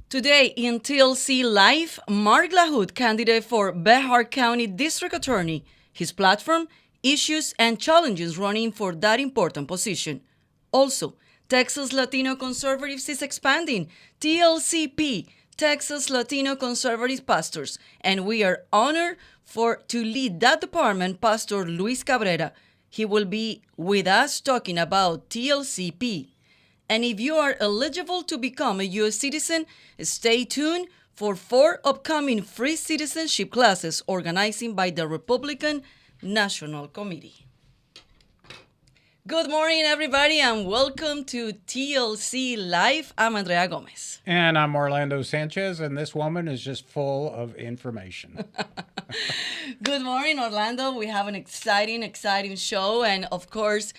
Today in TLC Live, Marc LaHood, candidate for Bexar County District Attorney. His platform, issues and challenges running for that important position. Also, Texas Latino Conservatives is expanding. TLCP, Texas Latino Conservative Pastors, and we are honored to lead that department, Pastor Luis Cabrera. He will be with us talking about TLCP. And if you are eligible to become a U.S. citizen, stay tuned for 4 upcoming free citizenship classes organized by the Republican National Committee. Good morning, everybody, and welcome to TLC Live. I'm Andrea Gomez. And I'm Orlando Sanchez, and this woman is just full of information. Good morning, Orlando. We have an exciting show, and of course,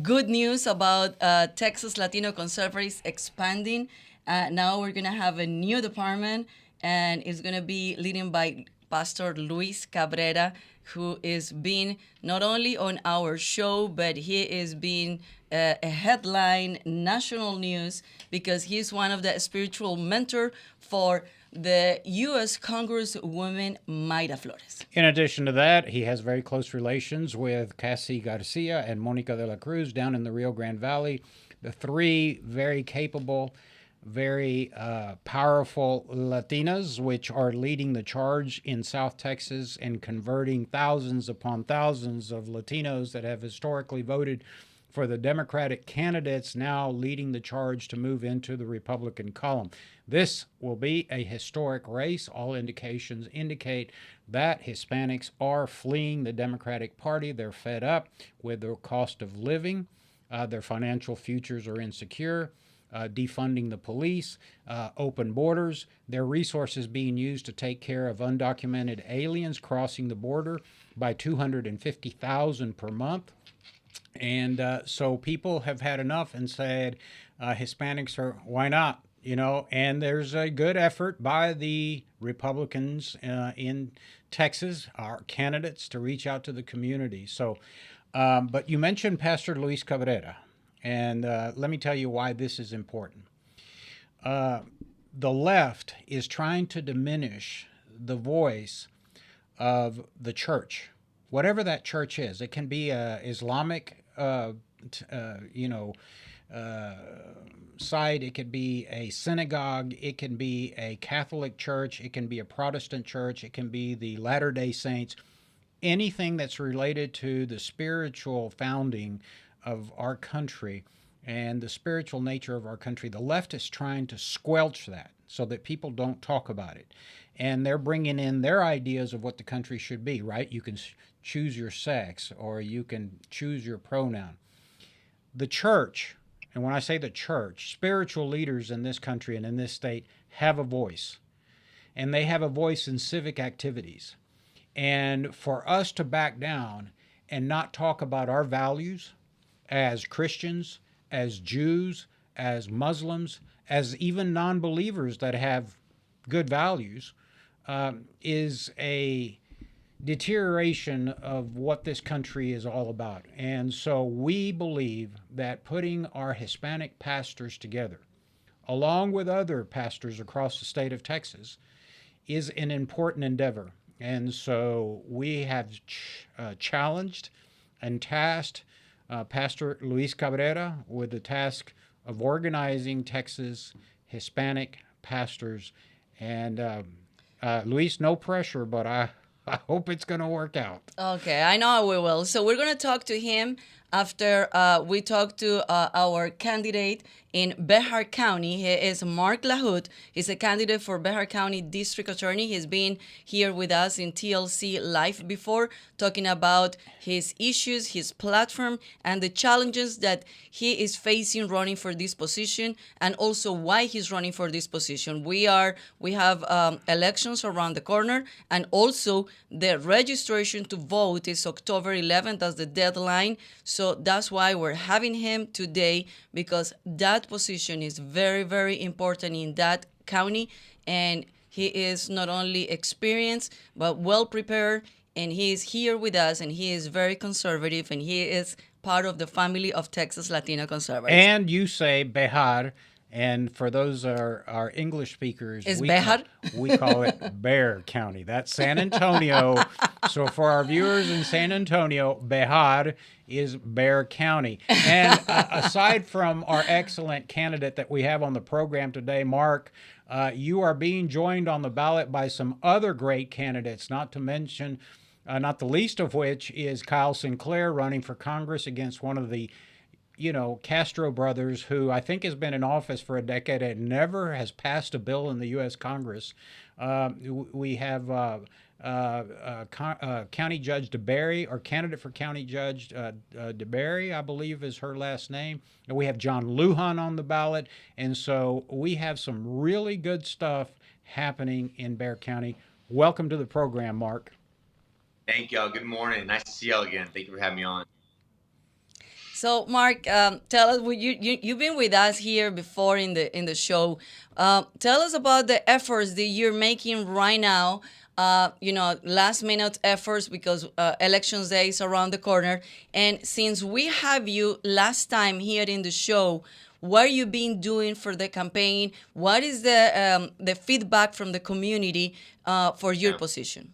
good news about Texas Latino Conservatives expanding. Now we're going to have a new department, and it's going to be leading by Pastor Luis Cabrera, who is being not only on our show, but he is being a headline national news because he's one of the spiritual mentor for the U.S. Congresswoman Mayra Flores. In addition to that, he has very close relations with Cassie Garcia and Monica de la Cruz down in the Rio Grande Valley. The three very capable, very powerful Latinas, which are leading the charge in South Texas and converting thousands upon thousands of Latinos that have historically voted for the Democratic candidates, now leading the charge to move into the Republican column. This will be a historic race. All indications indicate that Hispanics are fleeing the Democratic Party. They're fed up with the cost of living. Their financial futures are insecure. Defunding the police, open borders, their resources being used to take care of undocumented aliens crossing the border by 250,000 per month. And so people have had enough and said, Hispanics are, why not? You know, and there's a good effort by the Republicans in Texas, our candidates, to reach out to the community. So, but you mentioned Pastor Luis Cabrera. And let me tell you why this is important. The left is trying to diminish the voice of the church, whatever that church is. It can be a Islamic, site. It could be a synagogue. It can be a Catholic church. It can be a Protestant church. It can be the Latter-day Saints. Anything that's related to the spiritual founding of our country and the spiritual nature of our country, the left is trying to squelch that so that people don't talk about it. And they're bringing in their ideas of what the country should be, right? You can choose your sex or you can choose your pronoun. The church, and when I say the church, spiritual leaders in this country and in this state have a voice. And they have a voice in civic activities. And for us to back down and not talk about our values, as Christians, as Jews, as Muslims, as even non-believers that have good values, is a deterioration of what this country is all about. And so we believe that putting our Hispanic pastors together, along with other pastors across the state of Texas, is an important endeavor. And so we have challenged and tasked Pastor Luis Cabrera with the task of organizing Texas Hispanic pastors. And Luis, no pressure, but I hope it's going to work out. Okay, I know we will. So we're going to talk to him after we talk to our candidate in Bexar County. He is Marc LaHood. He's a candidate for Bexar County District Attorney. He's been here with us in TLC Live before, talking about his issues, his platform, and the challenges that he is facing running for this position, and also why he's running for this position. We have elections around the corner, and also the registration to vote is October 11th. That's the deadline. So that's why we're having him today, because that position is very, very important in that county. And he is not only experienced, but well prepared. And he is here with us, and he is very conservative, and he is part of the family of Texas Latino Conservatives. And you say Bexar And for those our English speakers, Is Bejar? we call it Bear County. That's San Antonio. So for our viewers in San Antonio, Bejar is Bear County. And aside from our excellent candidate that we have on the program today, Mark, you are being joined on the ballot by some other great candidates, not to mention, not the least of which is Kyle Sinclair running for Congress against one of the Castro brothers, who I think has been in office for a decade and never has passed a bill in the U.S. Congress. We have County Judge DeBerry, or candidate for County Judge DeBerry, I believe is her last name. And we have John Lujan on the ballot. And so we have some really good stuff happening in Bexar County. Welcome to the program, Mark. Thank y'all. Good morning. Nice to see y'all again. Thank you for having me on. So, Mark, tell us. You've been with us here before in the show. Tell us about the efforts that you're making right now. Last minute efforts, because elections day is around the corner. And since we have you last time here in the show, what are you been doing for the campaign? What is the feedback from the community for your position?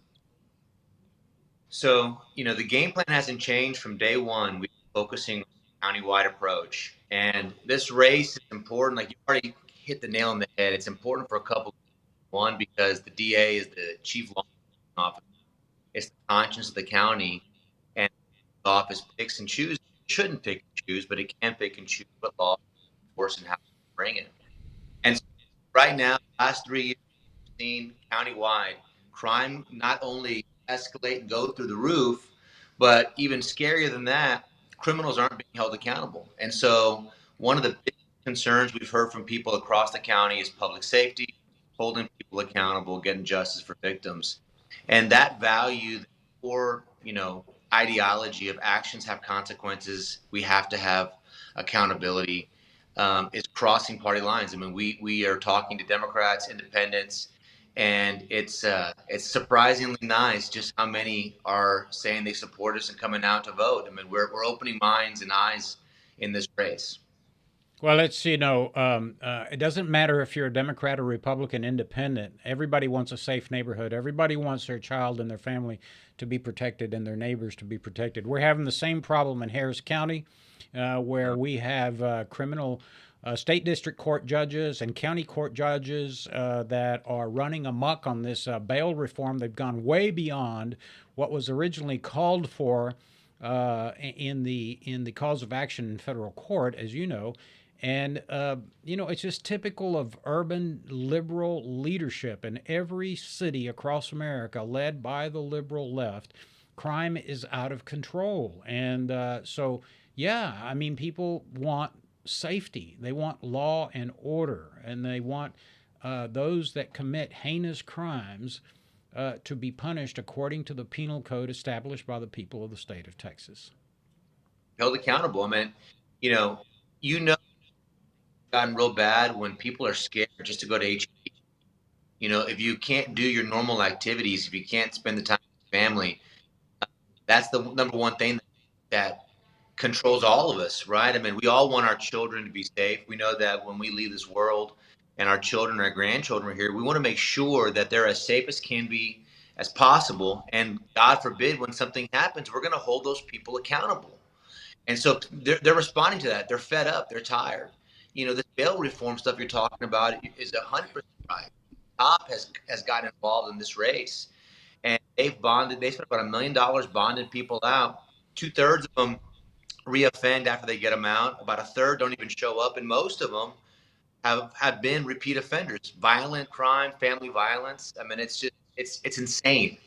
So, the game plan hasn't changed from day one. We're focusing on a countywide approach. And this race is important. Like you already hit the nail on the head. It's important for a couple of reasons. One, because the DA is the chief law enforcement officer. It's the conscience of the county. And the office picks and chooses. It shouldn't pick and choose, but it can pick and choose what law enforcement and how to bring it. And so right now, the last 3 years, we've seen countywide crime not only escalate and go through the roof, but even scarier than that, criminals aren't being held accountable. And so one of the big concerns we've heard from people across the county is public safety, holding people accountable, getting justice for victims. And that value, or ideology of actions have consequences, we have to have accountability, is crossing party lines. I mean, we are talking to Democrats, independents, and it's surprisingly nice just how many are saying they support us and coming out to vote. I mean, we're opening minds and eyes in this race. Well, it doesn't matter if you're a Democrat or Republican, independent. Everybody wants a safe neighborhood. Everybody wants their child and their family to be protected and their neighbors to be protected. We're having the same problem in Harris County, where we have criminal state district court judges and county court judges that are running amok on this bail reform. They've gone way beyond what was originally called for in the cause of action in federal court, as you know. And, it's just typical of urban liberal leadership in every city across America led by the liberal left. Crime is out of control. And people want safety. They want law and order. And they want those that commit heinous crimes to be punished according to the penal code established by the people of the state of Texas. Held accountable. I mean, gotten real bad when people are scared just to go to HEB. If you can't do your normal activities, if you can't spend the time with your family, that's the number one thing that controls all of us, right? I mean, we all want our children to be safe. We know that when we leave this world and our children, our grandchildren are here, we want to make sure that they're as safe as can be as possible. And God forbid, when something happens, we're going to hold those people accountable. And so they're responding to that. They're fed up. They're tired. This bail reform stuff you're talking about is 100% right. Top has gotten involved in this race, and they've bonded. They spent about $1 million bonding people out. 2/3 of them reoffend after they get them out. About a third don't even show up, and most of them have been repeat offenders. Violent crime, family violence. I mean, it's insane.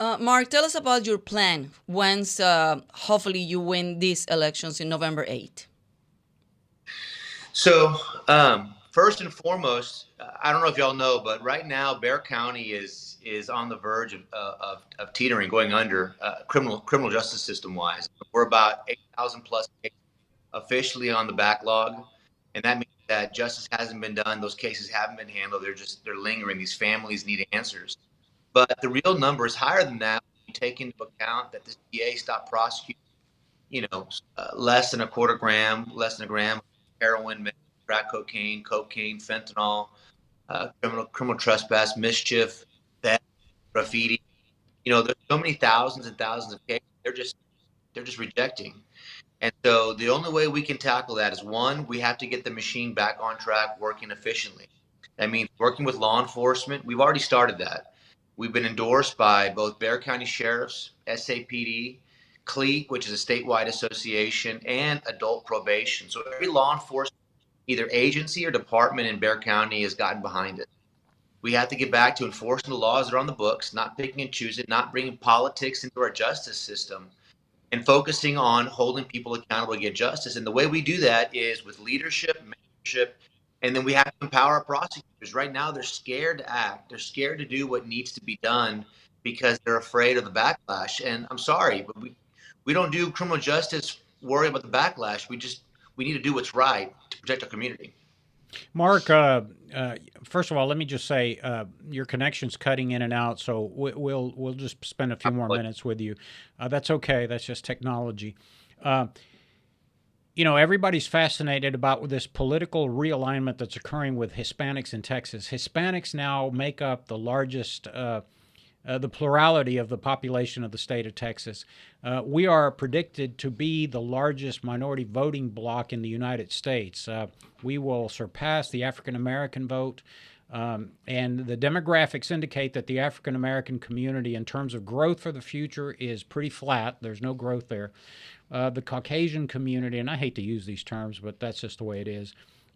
Mark, tell us about your plan once hopefully you win these elections in November 8th. So, first and foremost, I don't know if y'all know, but right now, Bexar County is on the verge of teetering, going under criminal justice system wise. We're about 8,000 plus cases officially on the backlog, and that means that justice hasn't been done. Those cases haven't been handled. They're lingering. These families need answers, but the real number is higher than that. When you take into account that this DA stopped prosecuting, less than a gram of heroin crack cocaine, fentanyl, criminal trespass, mischief, theft, graffiti. There's so many thousands and thousands of cases. They're just rejecting. And so the only way we can tackle that is, one, we have to get the machine back on track, working efficiently. That means working with law enforcement. We've already started that. We've been endorsed by both Bexar County Sheriffs, SAPD, CLEAT, which is a statewide association, and adult probation. So every law enforcement, either agency or department in Bexar County, has gotten behind it. We have to get back to enforcing the laws that are on the books, not picking and choosing, not bringing politics into our justice system, and focusing on holding people accountable to get justice. And the way we do that is with leadership, mentorship, and then we have to empower our prosecutors. Right now, they're scared to act. They're scared to do what needs to be done because they're afraid of the backlash. And I'm sorry, but we don't do criminal justice worry about the backlash. We need to do what's right to protect our community. Marc, first of all, let me just say your connection's cutting in and out, so we'll just spend a few more minutes with you. That's okay. That's just technology. Everybody's fascinated about this political realignment that's occurring with Hispanics in Texas. Hispanics now make up the largest, the plurality of the population of the state of Texas. We are predicted to be the largest minority voting bloc in the United States. We will surpass the African American vote. And the demographics indicate that the African American community, in terms of growth for the future, is pretty flat. There's no growth there. The Caucasian community, and I hate to use these terms, but that's just the way it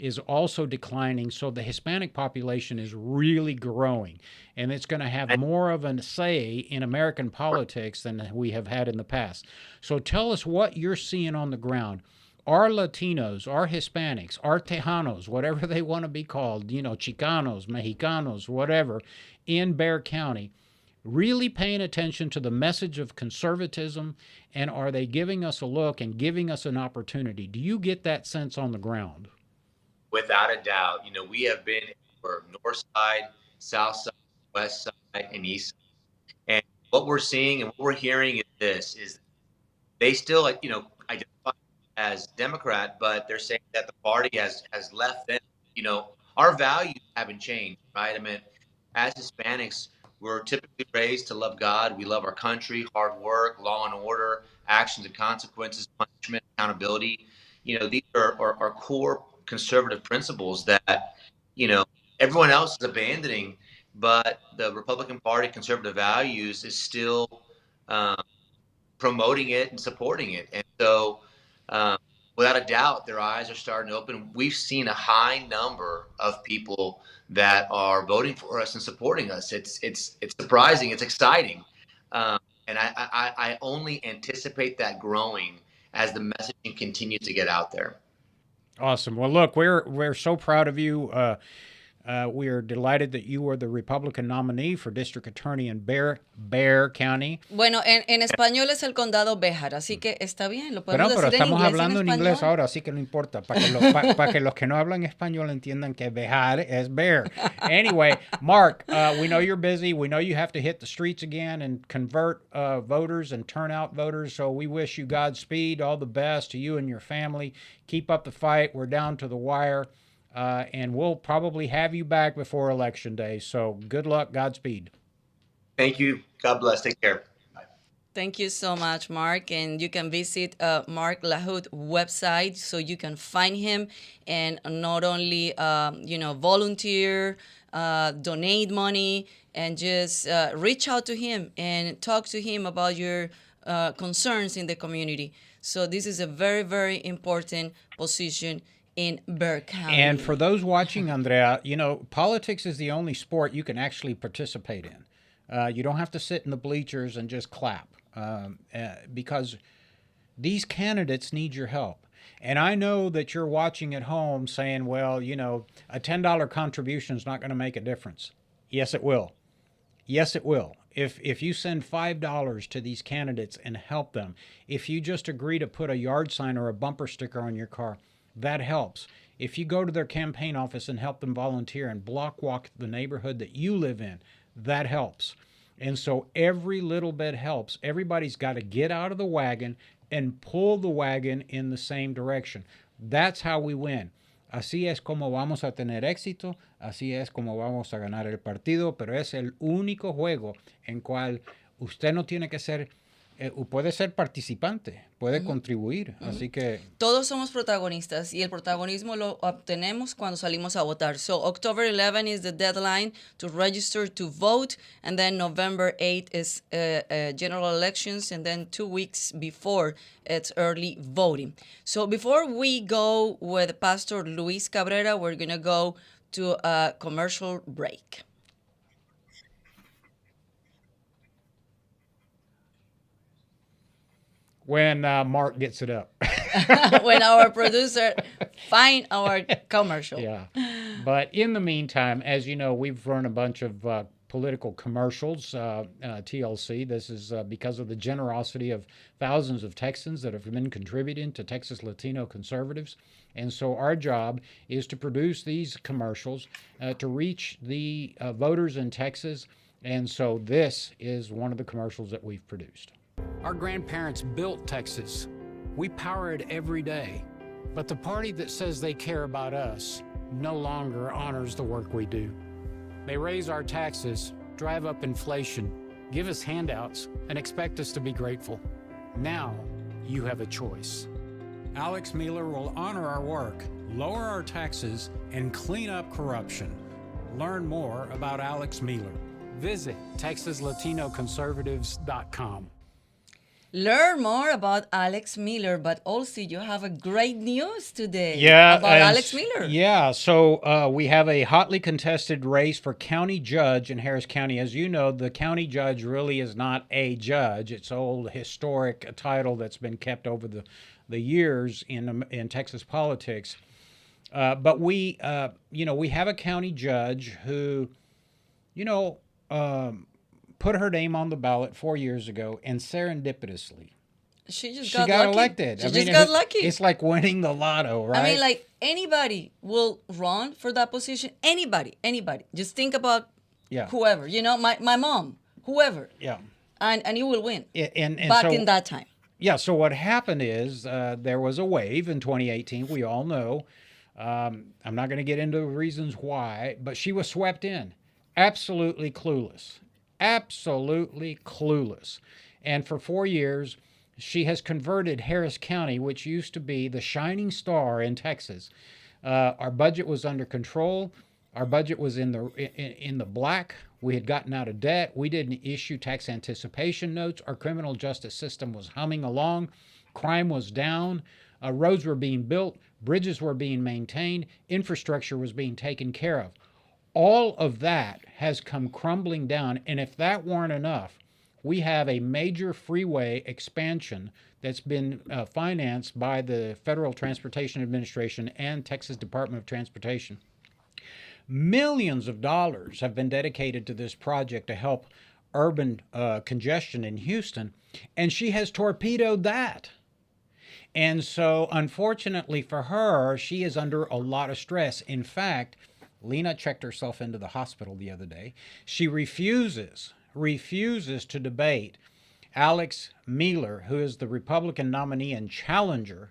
is also declining. So the Hispanic population is really growing, and it's going to have more of a say in American politics than we have had in the past. So tell us what you're seeing on the ground. Are Latinos, are Hispanics, are Tejanos, whatever they want to be called, Chicanos, Mexicanos, whatever, in Bexar County, really paying attention to the message of conservatism, and are they giving us a look and giving us an opportunity? Do you get that sense on the ground? Without a doubt. We have been for north side, south side, west side, and east side. And what we're seeing and what we're hearing is they still identify as Democrat, but they're saying that the party has left them. Our values haven't changed, right? I mean, as Hispanics, we're typically raised to love God. We love our country, hard work, law and order, actions and consequences, punishment, accountability. These are core conservative principles that, everyone else is abandoning, but the Republican Party conservative values is still promoting it and supporting it. And so, without a doubt, their eyes are starting to open. We've seen a high number of people that are voting for us and supporting us. It's surprising. It's exciting. And I only anticipate that growing as the messaging continues to get out there. Awesome. Well, look, we're so proud of you. We are delighted that you are the Republican nominee for District Attorney in Bexar County. Bueno, en español es el condado Bexar, así que está bien, lo podemos Pero decir en estamos inglés, hablando en en inglés español. ahora, así que no importa, para que los que no hablan español entiendan que Bexar es Bexar. Anyway, Marc, we know you're busy. We know you have to hit the streets again and convert voters and turn out voters, so we wish you Godspeed, all the best to you and your family. Keep up the fight. We're down to the wire. And we'll probably have you back before Election Day. So good luck. Godspeed. Thank you. God bless. Take care. Bye. Thank you so much, Marc. And you can visit Marc LaHood website so you can find him and not only, volunteer, donate money, and just reach out to him and talk to him about your concerns in the community. So this is a very, very important position in Bexar County. And for those watching, Andrea, politics is the only sport you can actually participate in. You don't have to sit in the bleachers and just clap because these candidates need your help. And I know that you're watching at home saying, well, a $10 contribution is not going to make a difference. Yes, it will. Yes, it will. If you send $5 to these candidates and help them, if you just agree to put a yard sign or a bumper sticker on your car, that helps. If you go to their campaign office and help them volunteer and block walk the neighborhood that you live in, that helps. And so every little bit helps. Everybody's got to get out of the wagon and pull the wagon in the same direction. That's how we win. Así es como vamos a tener éxito, así es como vamos a ganar el partido, pero es el único juego en cual usted no tiene que ser, puede ser participante, puede contribuir, así que Todos somos protagonistas y el protagonismo lo obtenemos cuando salimos a votar. So October 11 is the deadline to register to vote, and then November 8 is general elections, and then 2 weeks before it's early voting. So before we go with Pastor Luis Cabrera, we're going to go to a commercial break. when Mark gets it up. When our producer find our commercial. Yeah. But in the meantime, as you know, we've run a bunch of political commercials, TLC. This is because of the generosity of thousands of Texans that have been contributing to Texas Latino conservatives. And so our job is to produce these commercials to reach the voters in Texas. And so this is one of the commercials that we've produced. Our grandparents built Texas. We power it every day. But the party that says they care about us no longer honors the work we do. They raise our taxes, drive up inflation, give us handouts, and expect us to be grateful. Now, you have a choice. Alex Mueller will honor our work, lower our taxes, and clean up corruption. Learn more about Alex Mueller. Visit TexasLatinoConservatives.com. Learn more about Alex Miller, but also you have a great news today about Alex Miller. Yeah, so we have a hotly contested race for county judge in Harris County. As you know, the county judge really is not a judge. It's an old historic title that's been kept over the years in Texas politics. But we have a county judge who, put her name on the ballot 4 years ago, and serendipitously, she got lucky. elected. She got lucky. It's like winning the lotto, right? I mean, like anybody will run for that position. Anybody. Just think about whoever. My mom, whoever. Yeah. And you will win. And back in that time. Yeah. So what happened is there was a wave in 2018. We all know. I'm not going to get into the reasons why, but she was swept in. Absolutely clueless. And for 4 years, she has converted Harris County, which used to be the shining star in Texas. Our budget was under control. Our budget was in the black. We had gotten out of debt. We didn't issue tax anticipation notes. Our criminal justice system was humming along. Crime was down. Roads were being built. Bridges were being maintained. Infrastructure was being taken care of. All of that has come crumbling down, and if that weren't enough, we have a major freeway expansion that's been financed by the Federal Transportation Administration and Texas Department of Transportation. Millions of dollars have been dedicated to this project to help urban congestion in Houston, and she has torpedoed that. And so, unfortunately for her, she is under a lot of stress. In fact, Lena checked herself into the hospital the other day. She refuses to debate Alex Mueller, who is the Republican nominee and challenger.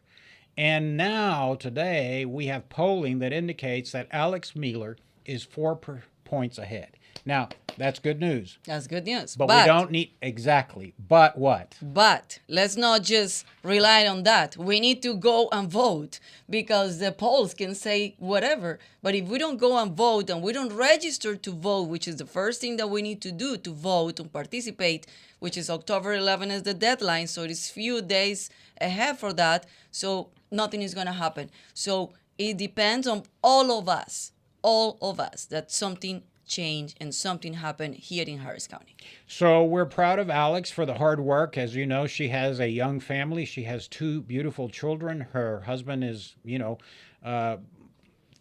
And now, today, we have polling that indicates that Alex Mueller is 4 points ahead. Now, that's good news. That's good news. But we don't need, exactly. But what? But let's not just rely on that. We need to go and vote because the polls can say whatever. But if we don't go and vote and we don't register to vote, which is the first thing that we need to do to vote and participate, which is October 11 is the deadline. So it is few days ahead for that. So nothing is going to happen. So it depends on all of us, that something change and something happened here in Harris County. So we're proud of Alex for the hard work. As you know, she has a young family. She has 2 beautiful children. Her husband is,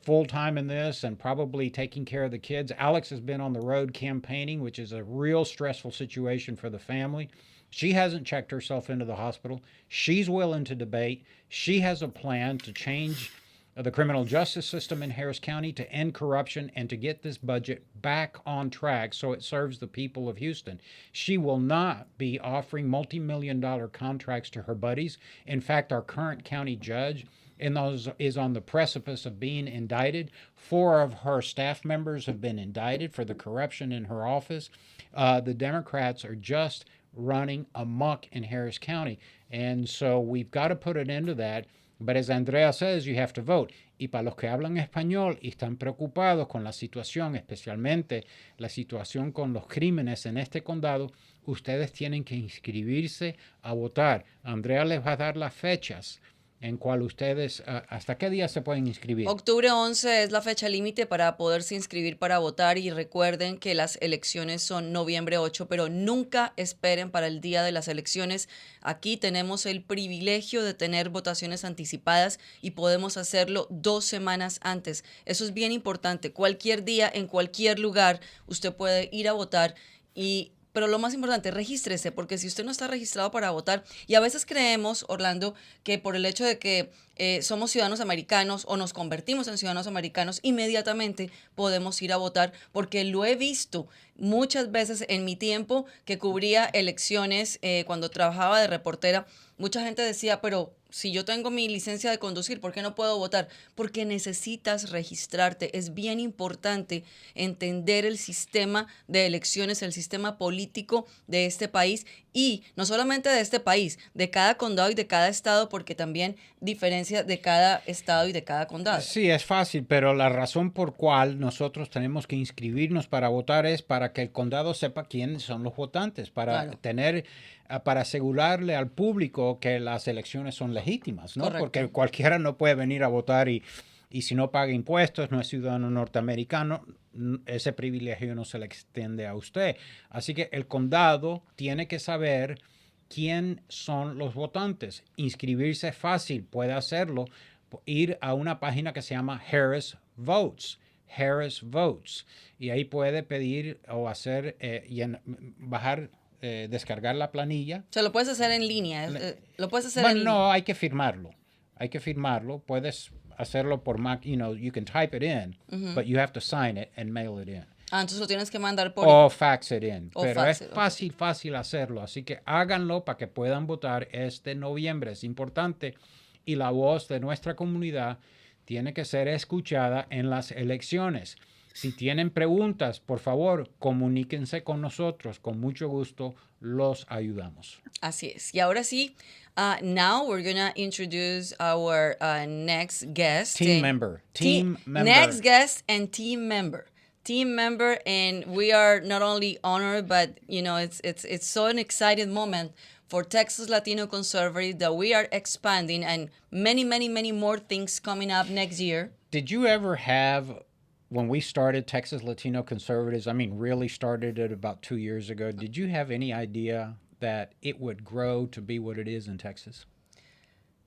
full-time in this and probably taking care of the kids. Alex has been on the road campaigning, which is a real stressful situation for the family. She hasn't checked herself into the hospital. She's willing to debate. She has a plan to change the criminal justice system in Harris County, to end corruption, and to get this budget back on track so it serves the people of Houston. She will not be offering multi-million-dollar contracts to her buddies. In fact, our current county judge is on the precipice of being indicted. 4 of her staff members have been indicted for the corruption in her office. The Democrats are just running amok in Harris County. And so we've got to put an end to that. But as Andrea says, you have to vote. Y para los que hablan español y están preocupados con la situación, especialmente la situación con los crímenes en este condado, ustedes tienen que inscribirse a votar. Andrea les va a dar las fechas en cual ustedes, ¿hasta qué día se pueden inscribir? Octubre 11 es la fecha límite para poderse inscribir para votar y recuerden que las elecciones son noviembre 8, pero nunca esperen para el día de las elecciones. Aquí tenemos el privilegio de tener votaciones anticipadas y podemos hacerlo 2 semanas antes. Eso es bien importante. Cualquier día, en cualquier lugar, usted puede ir a votar pero lo más importante, regístrese, porque si usted no está registrado para votar, y a veces creemos, Orlando, que por el hecho de que somos ciudadanos americanos o nos convertimos en ciudadanos americanos, inmediatamente podemos ir a votar, porque lo he visto muchas veces en mi tiempo que cubría elecciones cuando trabajaba de reportera. Mucha gente decía, pero si yo tengo mi licencia de conducir, ¿por qué no puedo votar? Porque necesitas registrarte. Es bien importante entender el sistema de elecciones, el sistema político de este país y no solamente de este país, de cada condado y de cada estado, porque también diferencia de cada estado y de cada condado. Sí, es fácil, pero la razón por cual nosotros tenemos que inscribirnos para votar es para que el condado sepa quiénes son los votantes, para para asegurarle al público que las elecciones son legítimas, ¿no? Correcto. Porque cualquiera no puede venir a votar y si no paga impuestos, no es ciudadano norteamericano, ese privilegio no se le extiende a usted. Así que el condado tiene que saber quién son los votantes. Inscribirse es fácil, puede hacerlo, ir a una página que se llama Harris Votes, y ahí puede pedir o hacer, descargar la planilla. Se lo puedes hacer en línea, lo puedes hacer Bueno, no, hay que firmarlo, puedes hacerlo por Mac, you can type it in, but you have to sign it and mail it in. Entonces lo tienes que mandar por... O fax it in. Pero fax es it, fácil hacerlo. Así que háganlo para que puedan votar este noviembre. Es importante. Y la voz de nuestra comunidad tiene que ser escuchada en las elecciones. Si tienen preguntas, por favor, comuníquense con nosotros. Con mucho gusto los ayudamos. Así es. Y ahora sí, now we're going to introduce our next guest. Team member. Next guest and team member. And we are not only honored, but it's so an exciting moment for Texas Latino Conservative that we are expanding and many more things coming up next year. Did you ever have, when we started Texas Latino Conservatives, really started it about 2 years ago, did you have any idea that it would grow to be what it is in Texas?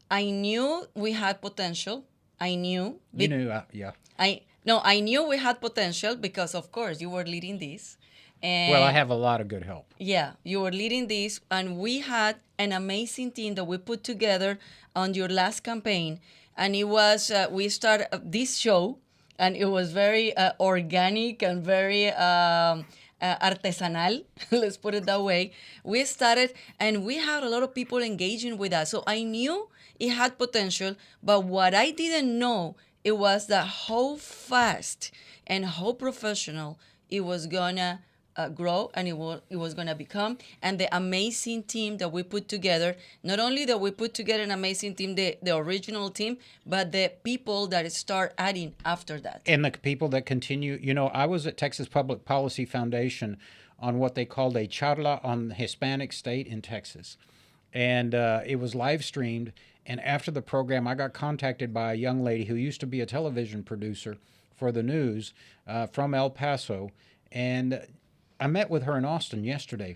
I knew we had potential. I knew. You knew, yeah. I knew we had potential because, of course, you were leading this. And well, I have a lot of good help. Yeah, you were leading this, and we had an amazing team that we put together on your last campaign. And it was, we started this show, and it was very organic and very artesanal, let's put it that way. We started, and we had a lot of people engaging with us. So I knew it had potential, but what I didn't know, it was that how fast and how professional it was gonna grow and it was gonna become, and the amazing team that we put together. Not only that we put together an amazing team, the original team, but the people that start adding after that. And the people that continue. I was at Texas Public Policy Foundation on what they called a charla on the Hispanic state in Texas. And it was live streamed. And after the program, I got contacted by a young lady who used to be a television producer for the news from El Paso. And I met with her in Austin yesterday.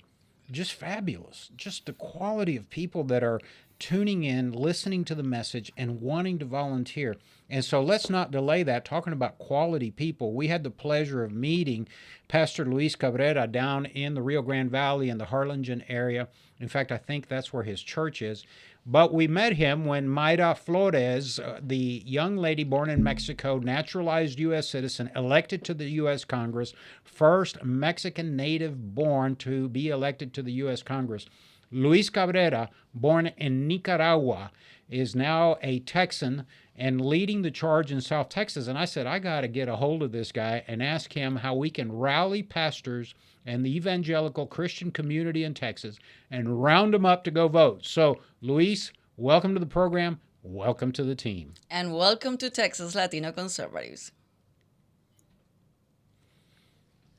Just fabulous. Just the quality of people that are tuning in, listening to the message, and wanting to volunteer. And so let's not delay that. Talking about quality people, we had the pleasure of meeting Pastor Luis Cabrera down in the Rio Grande Valley in the Harlingen area. In fact, I think that's where his church is. But we met him when Mayra Flores, the young lady born in Mexico, naturalized U.S. citizen, elected to the U.S. Congress, first Mexican native born to be elected to the U.S. Congress. Luis Cabrera, born in Nicaragua, is now a Texan and leading the charge in South Texas. And I said, I got to get a hold of this guy and ask him how we can rally pastors and the evangelical Christian community in Texas and round them up to go vote. So, Luis, welcome to the program. Welcome to the team. And welcome to Texas Latino Conservatives.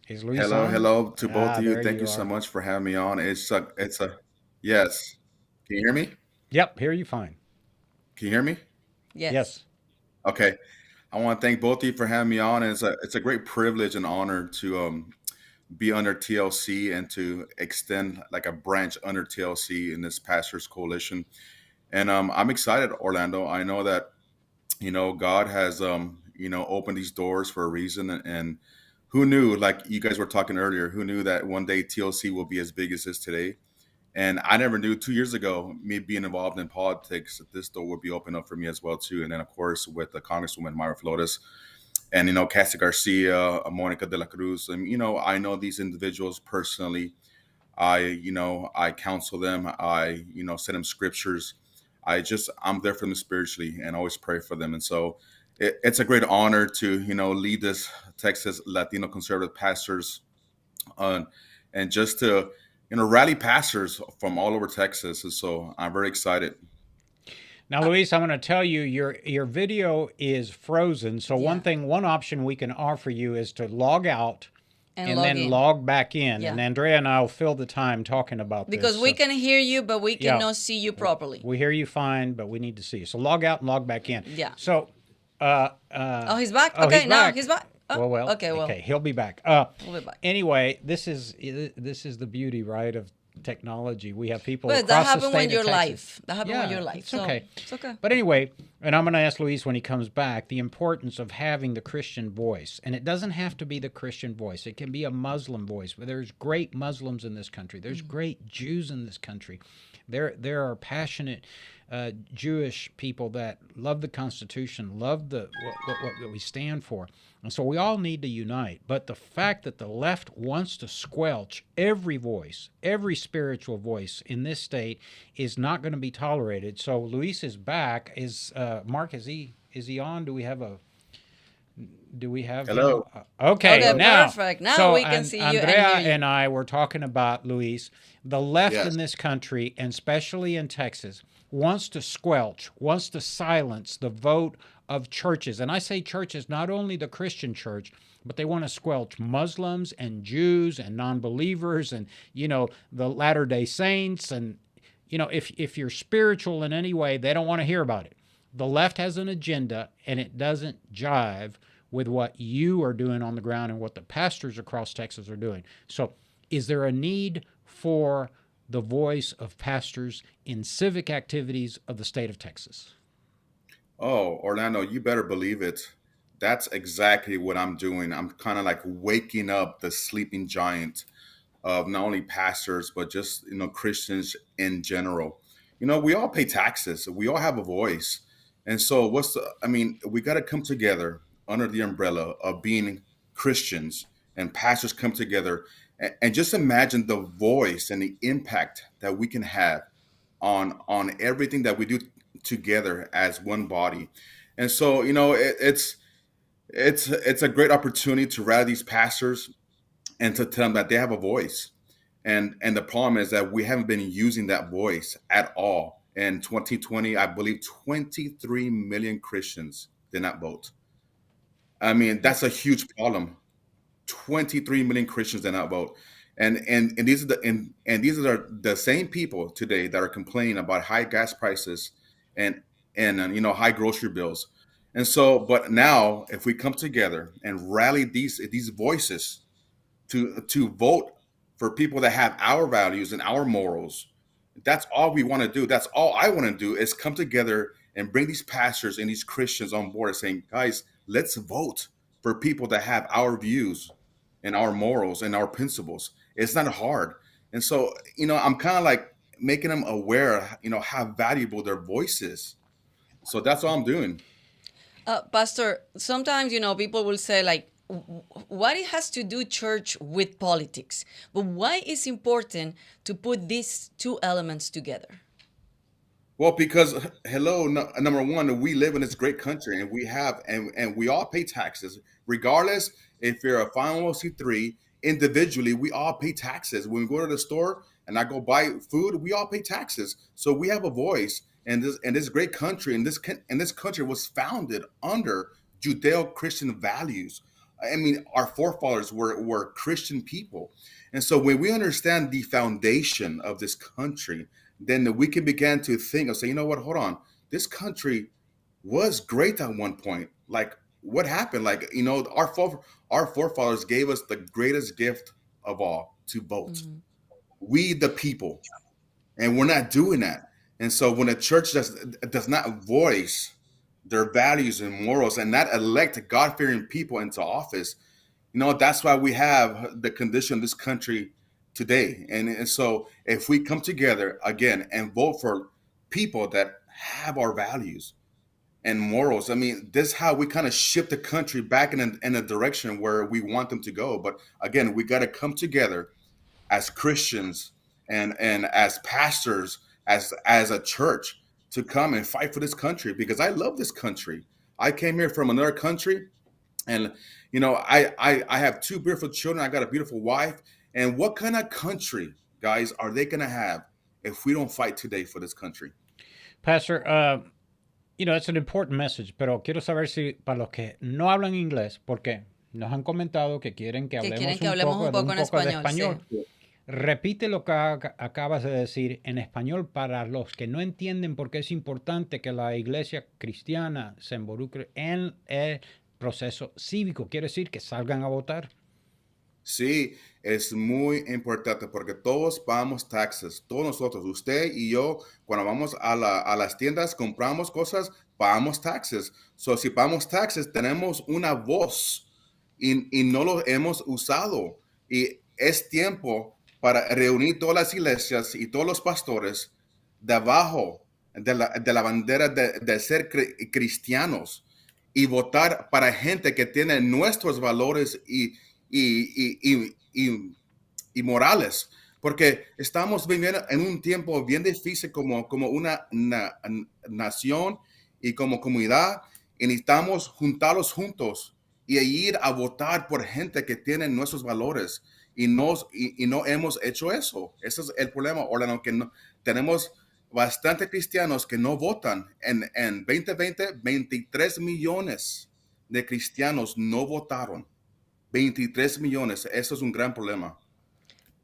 Is Luis Hello, on? hello to both of you. There Thank you so are. much for having me on. Yes. Can you hear me? Yep, hear you fine. Can you hear me? Yes. Yes. Okay. I want to thank both of you for having me on. And it's a great privilege and honor to be under TLC and to extend like a branch under TLC in this pastors coalition. And I'm excited, Orlando. I know that God has opened these doors for a reason, and who knew, like you guys were talking earlier, who knew that one day TLC will be as big as this today? And I never knew 2 years ago, me being involved in politics, that this door would be open up for me as well too. And then of course with the Congresswoman Myra Flores and Cassie Garcia, Monica de la Cruz, and I know these individuals personally. I counsel them. I send them scriptures. I'm there for them spiritually and always pray for them. And so it's a great honor to lead this Texas Latino conservative pastors and just to rally pastors from all over Texas. And so I'm very excited. Now, Luis, I'm going to tell you, your video is frozen. So Yeah. one option we can offer you is to log out and log then in. log back in. Yeah. And Andrea and I will fill the time talking about Because this. we So can hear you, but we Yeah. cannot see you properly. we hear you fine, but we need to see you. So log out and log back in. Yeah. So, Oh, he's back? oh, Okay, he's now back. he's back. Oh, well, okay, he'll be back. we'll be back. Anyway, this is the beauty, right, of technology. We have people But across that the happened when state you're of Texas. live. That happened when you're live. It's So okay. it's okay. But anyway, and I'm going to ask Luis when he comes back the importance of having the Christian voice. And it doesn't have to be the Christian voice. It can be a Muslim voice. But there's great Muslims in this country. There's great Jews in this country. There are passionate Jewish people that love the Constitution, love what we stand for. And so we all need to unite. But the fact that the left wants to squelch every voice, every spiritual voice in this state is not going to be tolerated. So Luis is back. Is Marc, is he on? Do we have Hello. him? Okay, Okay, now perfect. Now so we can see you and Andrea hear you. and I were talking about, Luis, the left Yes. in this country, and especially in Texas, wants to squelch, wants to silence the vote of churches. And I say churches, not only the Christian church, but they want to squelch Muslims and Jews and non-believers and, the Latter-day Saints. And, if you're spiritual in any way, they don't want to hear about it. The left has an agenda, and it doesn't jive with what you are doing on the ground and what the pastors across Texas are doing. So is there a need for the voice of pastors in civic activities of the state of Texas? Oh, Orlando, you better believe it. That's exactly what I'm doing. I'm kind of like waking up the sleeping giant of not only pastors, but just, Christians in general. We all pay taxes. We all have a voice. And so we got to come together under the umbrella of being Christians, and pastors come together and just imagine the voice and the impact that we can have on everything that we do together as one body. And so, it's a great opportunity to rally these pastors and to tell them that they have a voice. And the problem is that we haven't been using that voice at all. In 2020, I believe 23 million Christians did not vote. I mean, that's a huge problem. 23 million Christians did not vote. And these are the same people today that are complaining about high gas prices and high grocery bills. And so, but now if we come together and rally these voices to vote for people that have our values and our morals, that's all we want to do. That's all I want to do is come together and bring these pastors and these Christians on board saying, guys, let's vote for people that have our views and our morals and our principles. It's not hard. And so, I'm kind of like making them aware, how valuable their voice is. So that's all I'm doing. Pastor, sometimes, people will say, like, what it has to do church with politics, but why is important to put these two elements together? Well, because hello, number one, we live in this great country, and and we all pay taxes, regardless if you're a 501c3. Individually, we all pay taxes. When we go to the store and I go buy food, we all pay taxes. So we have a voice in this great country, and this country was founded under Judeo-Christian values. I mean, our forefathers were Christian people, and so when we understand the foundation of this country, then we can begin to think of say, you know what, hold on, this country was great at one point. Like, what happened? Like, our forefathers gave us the greatest gift of all, to vote. We the people, and we're not doing that. And so when a church does not voice their values and morals and not elect God-fearing people into office, that's why we have the condition of this country today. And so if we come together again and vote for people that have our values and morals, I mean, this is how we kind of shift the country back in a direction where we want them to go. But again, we got to come together as Christians and as pastors, as a church, to come and fight for this country, because I love this country. I came here from another country, and I have two beautiful children. I got a beautiful wife. And what kind of country, guys, are they going to have if we don't fight today for this country? Pastor, it's an important message, pero quiero saber si para los que no hablan inglés, porque nos han comentado que quieren que hablemos un poco de español. Sí. Repite lo que acabas de decir en español para los que no entienden por qué es importante que la iglesia cristiana se involucre en el proceso cívico. Quiere decir que salgan a votar. Sí, es muy importante porque todos pagamos taxes, todos nosotros, usted y yo, cuando vamos a las tiendas, compramos cosas, pagamos taxes. So, si pagamos taxes, tenemos una voz y no lo hemos usado. Y es tiempo para reunir todas las iglesias y todos los pastores debajo de la bandera de ser cristianos, y votar para gente que tiene nuestros valores y morales, porque estamos viviendo en un tiempo bien difícil como una nación y como comunidad, y necesitamos juntarlos juntos y ir a votar por gente que tiene nuestros valores, y no hemos hecho eso. Ese es el problema, Orlando, que tenemos bastante cristianos que no votan. En 2020, 23 millones de cristianos no votaron. 23 millones, eso es un gran problema.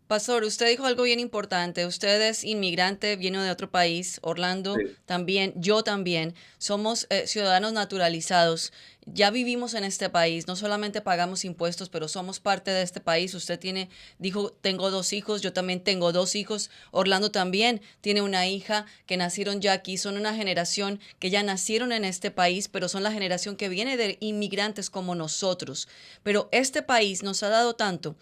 Pastor, usted dijo algo bien importante. Usted es inmigrante, viene de otro país, Orlando Sí. también, yo también. Somos ciudadanos naturalizados. Ya vivimos en este país, no solamente pagamos impuestos, pero somos parte de este país. Usted dijo, tengo 2 hijos, yo también tengo 2 hijos. Orlando también tiene una hija que nacieron ya aquí. Son una generación que ya nacieron en este país, pero son la generación que viene de inmigrantes como nosotros. Pero este país nos ha dado tanto.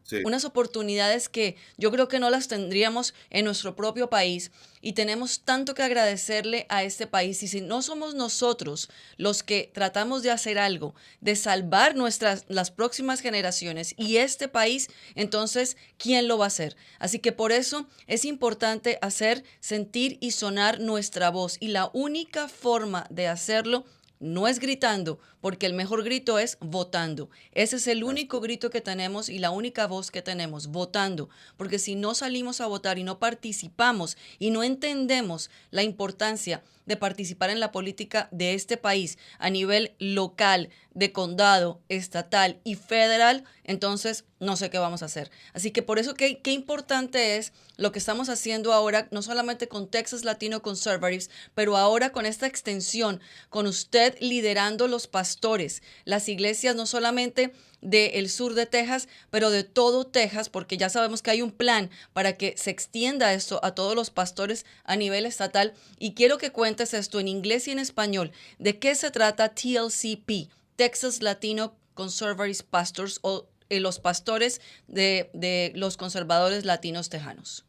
Sí. Unas oportunidades que yo creo que no las tendríamos en nuestro propio país, y tenemos tanto que agradecerle a este país. Y si no somos nosotros los que tratamos de hacer algo, de salvar las próximas generaciones y este país, entonces, ¿quién lo va a hacer? Así que por eso es importante hacer sentir y sonar nuestra voz, y la única forma de hacerlo no es gritando, porque el mejor grito es votando. Ese es el único grito que tenemos y la única voz que tenemos, votando. Porque si no salimos a votar y no participamos y no entendemos la importancia de participar en la política de este país a nivel local, de condado, estatal y federal, entonces no sé qué vamos a hacer. Así que por eso qué importante es lo que estamos haciendo ahora, no solamente con Texas Latino Conservatives, pero ahora con esta extensión, con usted liderando los pastores, las iglesias no solamente del sur de Texas, pero de todo Texas, porque ya sabemos que hay un plan para que se extienda esto a todos los pastores a nivel estatal. Y quiero que cuentes esto en inglés y en español. ¿De qué se trata TLCP, Texas Latino Conservatives Pastors, o los pastores de los conservadores latinos tejanos?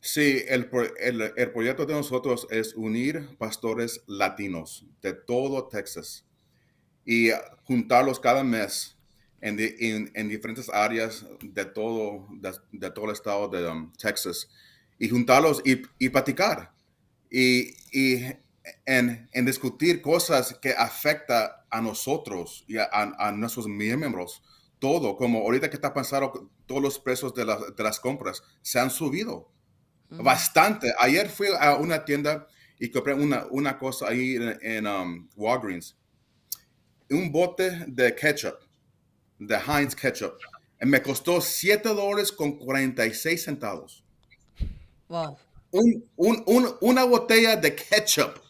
Sí, el proyecto de nosotros es unir pastores latinos de todo Texas. y juntarlos cada mes en diferentes áreas de todo el estado de Texas y juntarlos y platicar y en discutir cosas que afectan a nosotros y a nuestros miembros. Todo, como ahorita que está pasando, todos los precios de las compras se han subido bastante. Ayer fui a una tienda y compré una cosa ahí en Walgreens, un bote de ketchup, de Heinz ketchup, y me costó $7.46. Wow. Una botella de ketchup.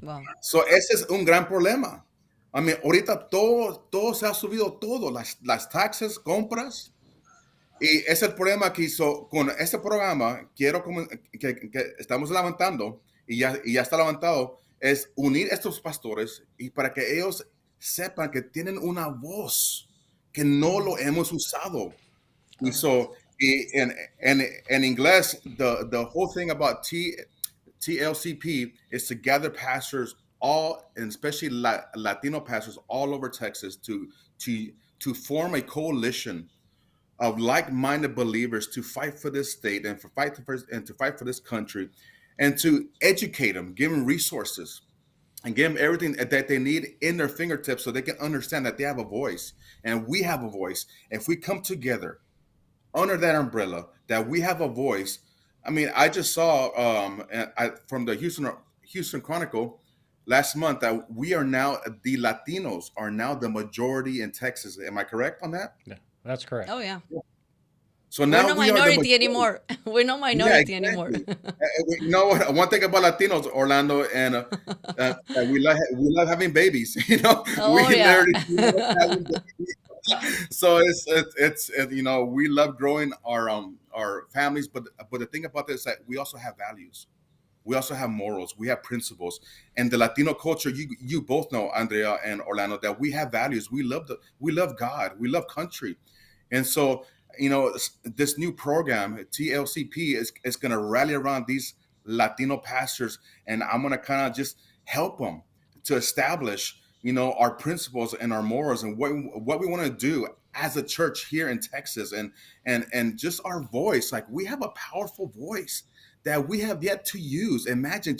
Wow. So, ese es un gran problema. I mean, ahorita todo se ha subido, todo, las taxes, compras. Y es el problema que hizo con este programa, que estamos levantando, y ya está levantado, es unir estos pastores y para que ellos sepan que tienen una voz que no lo hemos usado. Y Correct. so, en inglés, the whole thing about TLCP is to gather pastors all, and especially Latino pastors all over Texas to to form a coalition of like-minded believers to fight for this state and to fight for this country, and to educate them, give them resources, and give them everything that they need in their fingertips so they can understand that they have a voice and we have a voice. If we come together under that umbrella, that we have a voice. I mean, I just saw from the Houston Chronicle last month that the Latinos are now the majority in Texas. Am I correct on that? Yeah, that's correct. Oh yeah. So We're now no we are the minority majority. anymore. We're no Yeah, minority anymore. exactly. You know what? One thing about Latinos, Orlando, and we love having babies. We Oh yeah. literally love having babies. So we love growing our families, but the thing about this is that we also have values. We also have morals. We have principles. And the Latino culture, you both know, Andrea and Orlando, that we have values. We love God. We love country. And so, this new program, TLCP, is going to rally around these Latino pastors, and I'm going to kind of just help them to establish, our principles and our morals and what we want to do as a church here in Texas, and just our voice. Like, we have a powerful voice that we have yet to use. Imagine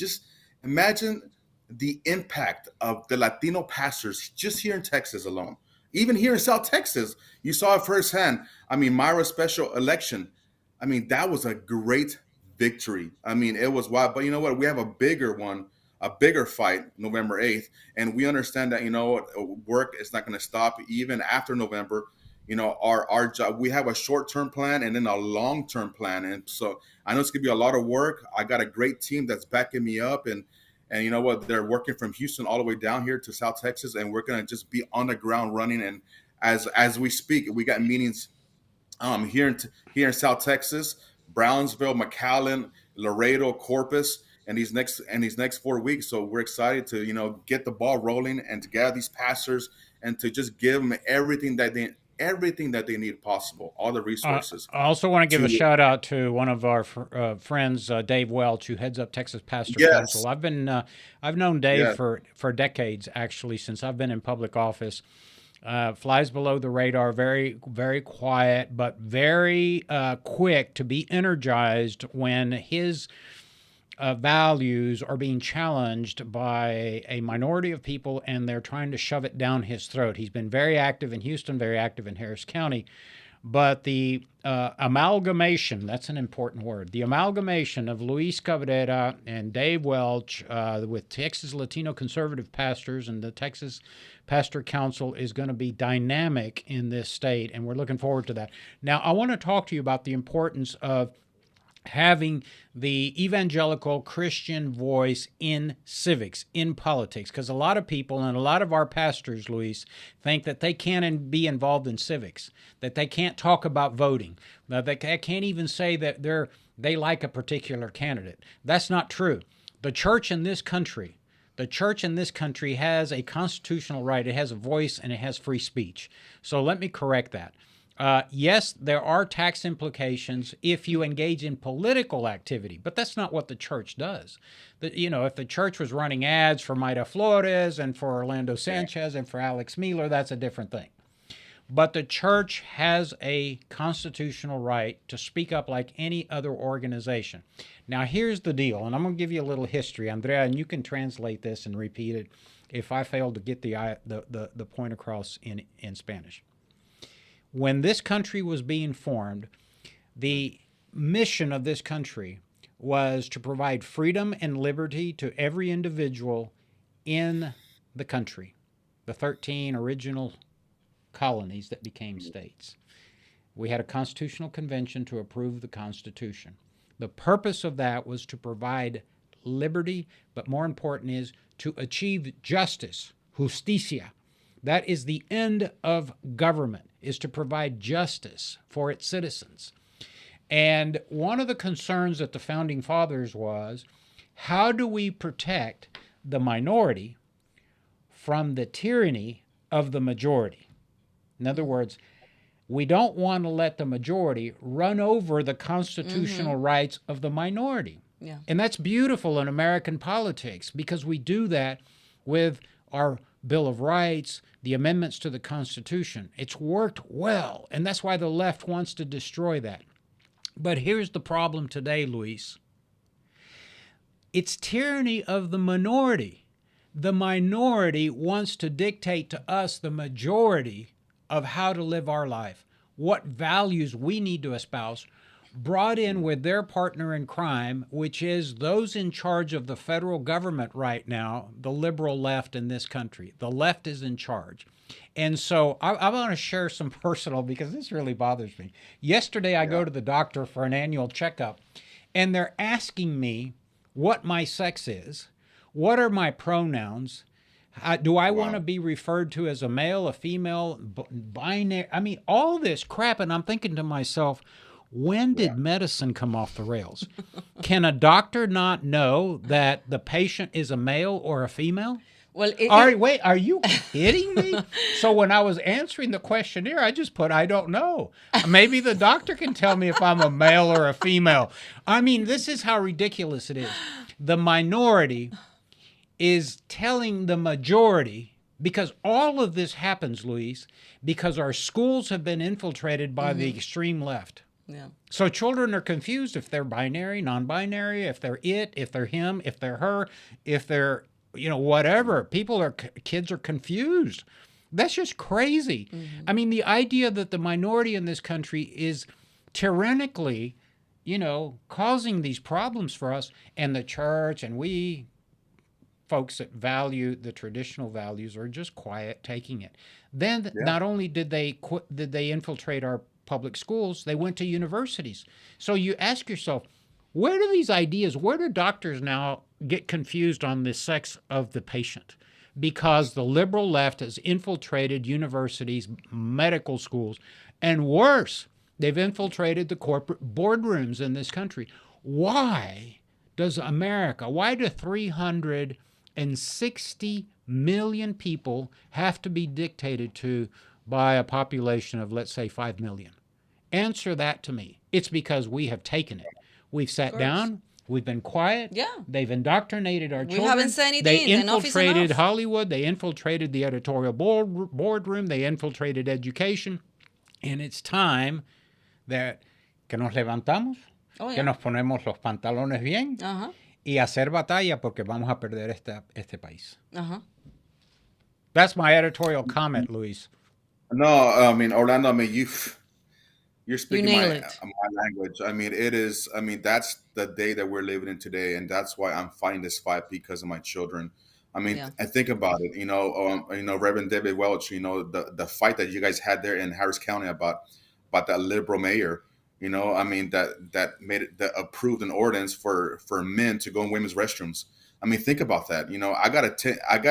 the impact of the Latino pastors just here in Texas alone. Even here in South Texas, you saw it firsthand. I mean, Myra's special election, I mean, that was a great victory. I mean, it was wild. But you know what? We have a bigger one, a bigger fight, November 8th. And we understand that, work is not going to stop even after November. Our job, we have a short-term plan and then a long-term plan. And so I know it's going to be a lot of work. I got a great team that's backing me up. And you know what? They're working from Houston all the way down here to South Texas, and we're gonna just be on the ground running. And as we speak, we got meetings here in South Texas, Brownsville, McAllen, Laredo, Corpus, and these next 4 weeks. So we're excited to get the ball rolling and to gather these pastors and to just give them everything that they need possible, all the resources I also want to give a to. shout out to one of our friends, Dave Welch, who heads up Texas Pastor Yes, Council. I've known Dave yes. for decades, actually, since I've been in public office. Flies below the radar, very, very quiet, but very quick to be energized when his values are being challenged by a minority of people and they're trying to shove it down his throat. He's been very active in Houston, very active in Harris County. But the amalgamation, that's an important word, the amalgamation of Luis Cabrera and Dave Welch with Texas Latino conservative pastors and the Texas Pastor Council is going to be dynamic in this state, and we're looking forward to that. Now, I want to talk to you about the importance of having the evangelical Christian voice in civics, in politics, because a lot of people and a lot of our pastors, Luis, think that they can't be involved in civics, that they can't talk about voting, that they can't even say that they like a particular candidate. That's not true. The church in this country has a constitutional right. It has a voice and it has free speech. So let me correct that. Yes, there are tax implications if you engage in political activity, but that's not what the church does. If the church was running ads for Maida Flores and for Orlando Sanchez and for Alex Mueller, that's a different thing. But the church has a constitutional right to speak up like any other organization. Now, here's the deal, and I'm going to give you a little history, Andrea, and you can translate this and repeat it if I fail to get the point across in Spanish. When this country was being formed, the mission of this country was to provide freedom and liberty to every individual in the country, the 13 original colonies that became states. We had a constitutional convention to approve the Constitution. The purpose of that was to provide liberty, but more important is to achieve justice, justicia. That is the end of government, is to provide justice for its citizens. And one of the concerns that the Founding Fathers was, how do we protect the minority from the tyranny of the majority? In other words, we don't want to let the majority run over the constitutional rights of the minority. Yeah. And that's beautiful in American politics because we do that with our Bill of Rights, the amendments to the Constitution. It's worked well, and that's why the left wants to destroy that. But here's the problem today, Luis. It's tyranny of the minority. The minority wants to dictate to us, the majority, of how to live our life, what values we need to espouse, brought in with their partner in crime, which is those in charge of the federal government right now, the liberal left in this country. The left is in charge. And so I want to share some personal, because this really bothers me. Yesterday, I go to the doctor for an annual checkup, and they're asking me what my sex is, what are my pronouns, do I want to be referred to as a male, a female, binary? I mean, all this crap, and I'm thinking to myself, when did medicine come off the rails? Can a doctor not know that the patient is a male or a female? Well, Wait, are you kidding me? So when I was answering the questionnaire, I just put, I don't know. Maybe the doctor can tell me if I'm a male or a female. I mean, this is how ridiculous it is. The minority is telling the majority, because all of this happens, Luis, because our schools have been infiltrated by the extreme left. Yeah. So children are confused if they're binary, non-binary, if they're it, if they're him, if they're her, if they're, whatever. Kids are confused. That's just crazy. I mean, the idea that the minority in this country is tyrannically, causing these problems for us, and the church and we folks that value the traditional values are just quiet taking it. Then not only did they infiltrate our public schools, they went to universities. So you ask yourself, where do doctors now get confused on the sex of the patient? Because the liberal left has infiltrated universities, medical schools, and worse, they've infiltrated the corporate boardrooms in this country. Why do 360 million people have to be dictated to by a population of, let's say, 5 million? Answer that to me. It's because we have taken it. We've sat down. We've been quiet. Yeah. They've indoctrinated our children. We haven't said anything. They infiltrated enough. Hollywood. They infiltrated the editorial boardroom. They infiltrated education. And it's time que nos levantamos, que nos ponemos los pantalones bien y hacer batalla porque vamos a perder este país. That's my editorial comment, Luis. No, I mean, Orlando, you're speaking my language. I mean, that's the day that we're living in today, and that's why I'm fighting this fight, because of my children. I mean, I think about it. Reverend David Welch. The fight that you guys had there in Harris County about that liberal mayor. That made it, that approved an ordinance for men to go in women's restrooms. I mean, think about that. I got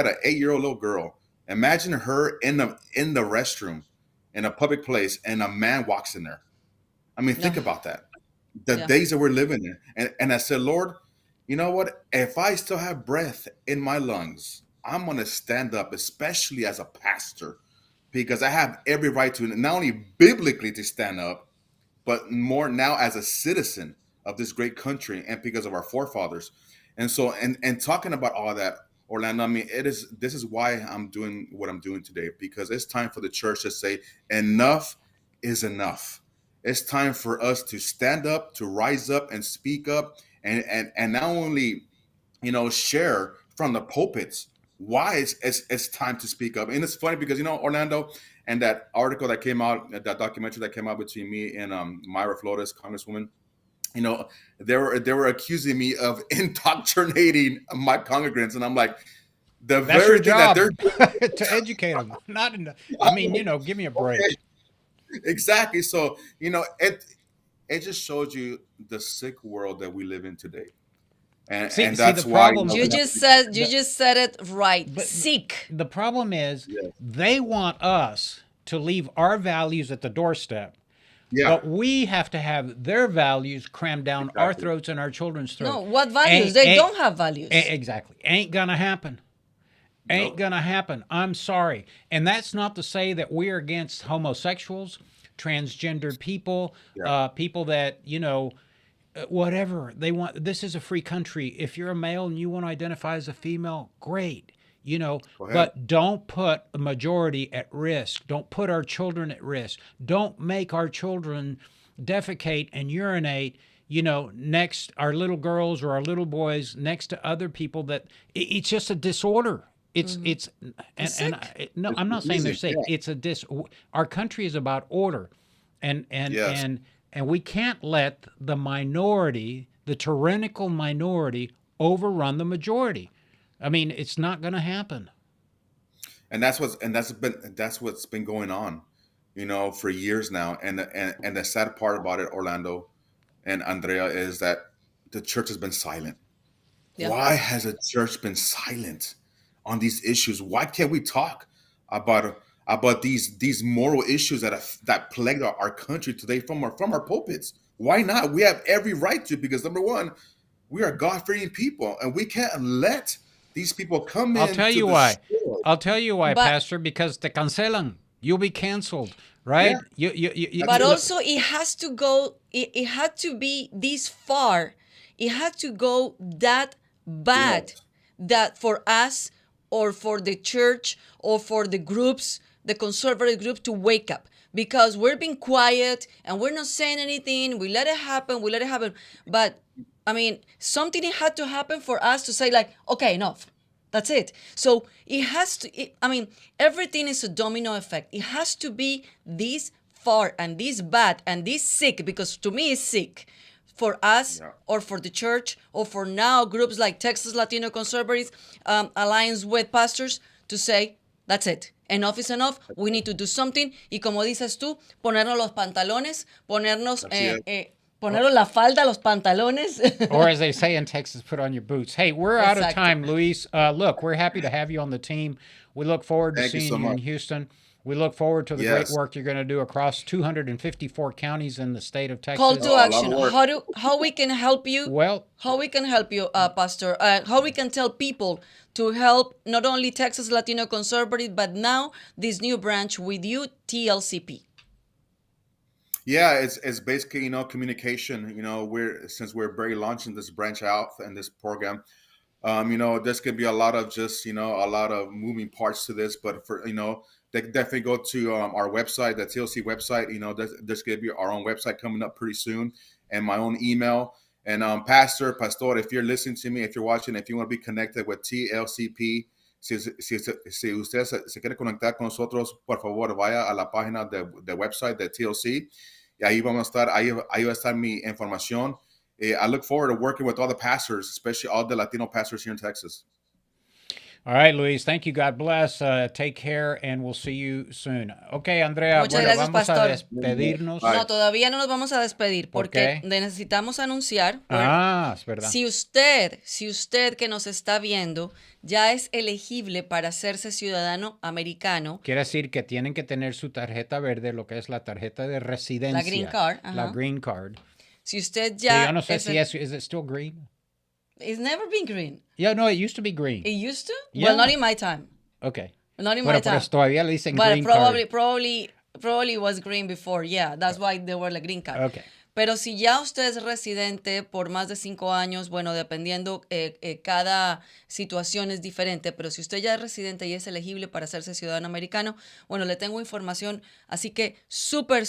an 8-year-old little girl. Imagine her in the restroom in a public place, and a man walks in there. I mean, think about that. The days that we're living in. And I said, Lord, you know what? If I still have breath in my lungs, I'm going to stand up, especially as a pastor, because I have every right to, not only biblically to stand up, but more now as a citizen of this great country and because of our forefathers. And so, and talking about all that, Orlando, I mean, this is why I'm doing what I'm doing today, because it's time for the church to say enough is enough. It's time for us to stand up, to rise up and speak up, and not only, share from the pulpits why it's time to speak up. And it's funny because, Orlando, and that article that came out, that documentary that came out between me and Myra Flores, Congresswoman, they were accusing me of indoctrinating my congregants, and I'm like, the That's your very thing that job they're to educate them. Not in. I mean, give me a break. exactly. So it just shows you the sick world that we live in today, and See, that's the why problem. You just said it right. But Seek. the problem is yeah, they want us to leave our values at the doorstep. yeah, But we have to have their values crammed down our exactly. throats and our children's throats. No, what values? They don't have values. Exactly. Ain't gonna happen. Ain't Nope. gonna happen. I'm sorry. And that's not to say that we're against homosexuals, transgendered people, Yeah. people that, whatever they want. This is a free country. If you're a male and you want to identify as a female, great. Go ahead. But don't put a majority at risk. Don't put our children at risk. Don't make our children defecate and urinate, next our little girls or our little boys next to other people that it's just a disorder. It's no, I'm not saying they're sick. Yeah. It's our country is about order, and Yes. and we can't let the minority, the tyrannical minority, overrun the majority. I mean, it's not going to happen. And that's what's been going on, for years now. And the sad part about it, Orlando and Andrea, is that the church has been silent. Yeah. Why has the church been silent on these issues? Why can't we talk about these moral issues that plague our country today from our pulpits? Why not? We have every right to, because number one, we are God-fearing people, and we can't let these people come in. I'll tell to you why. destroy. I'll tell you why, But- Pastor. Because te cancelan. You'll be canceled, right? Yeah. You But Look, also, it has to go. It had to be this far. It had to go that bad Yes. that for us or for the church or for the groups, the conservative group, to wake up, because we're being quiet and we're not saying anything. We let it happen. We let it happen. But I mean, something had to happen for us to say, like, okay, enough. That's it. So it has to, everything is a domino effect. It has to be this far and this bad and this sick, because to me it's sick, for us Yeah. or for the church or for now groups like Texas Latino Conservatives, Alliance with Pastors, to say, that's it. Enough is enough. We need to do something. Y como dices tú, ponernos los pantalones, ponernos la falda, los pantalones. or as they say in Texas, put on your boots. Hey, we're out of Exacto. time, Luis. Look, we're happy to have you on the team. We look forward to Thank you seeing so you in much. Houston. We look forward to the great Yes. work you're going to do across 254 counties in the state of Texas. Call to Oh, a lot of action. work. How we can help you? Well, How we can help you, Pastor? How we can tell people to help not only Texas Latino Conservative, but now this new branch with you, TLCP. Yeah, it's basically, communication. Since we're very launching this branch out and this program, there's gonna be a lot of just, a lot of moving parts to this. But they can definitely go to our website, the TLC website. There's gonna be our own website coming up pretty soon, and my own email. And Pastor, if you're listening to me, if you're watching, if you want to be connected with TLCP, si usted se quiere conectar con nosotros, por favor, vaya a la página de website de TLC. Y ahí vamos a estar, ahí va a estar mi información. I look forward to working with all the pastors, especially all the Latino pastors here in Texas. all right, Luis. Thank you. God bless. Take care, and we'll see you soon. Okay, Andrea. Muchas Bueno, gracias, vamos a Pastor. despedirnos. Bye. No, todavía no nos vamos a despedir ¿Por porque qué? necesitamos anunciar. Es verdad. Si usted que nos está viendo ya es elegible para hacerse ciudadano americano, Quiere decir que tienen que tener su tarjeta verde, lo que es la tarjeta de residencia. La green card, La ajá. green card. si usted Que ya yo no sé es si is it still green? it's never been green. Yeah, no, it used to be green. It used to? Yeah. Well, not in my time. Okay. Not in Bueno, my time. pero todavía le dicen But green card. probably was green before. Yeah, that's why they were like green card. Okay. Pero si ya usted es residente por más de 5 años, bueno, dependiendo, cada situación es diferente, pero si usted ya es residente y es elegible para hacerse ciudadano americano, bueno, le tengo información, así que súper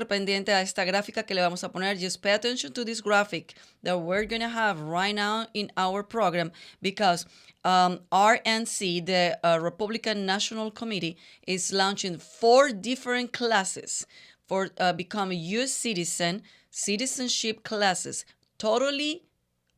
pendiente a esta gráfica que le vamos a poner. Just pay attention to this graphic that we're going to have right now in our program, because RNC, the Republican National Committee, is launching 4 different classes for become a U.S. citizenship classes, totally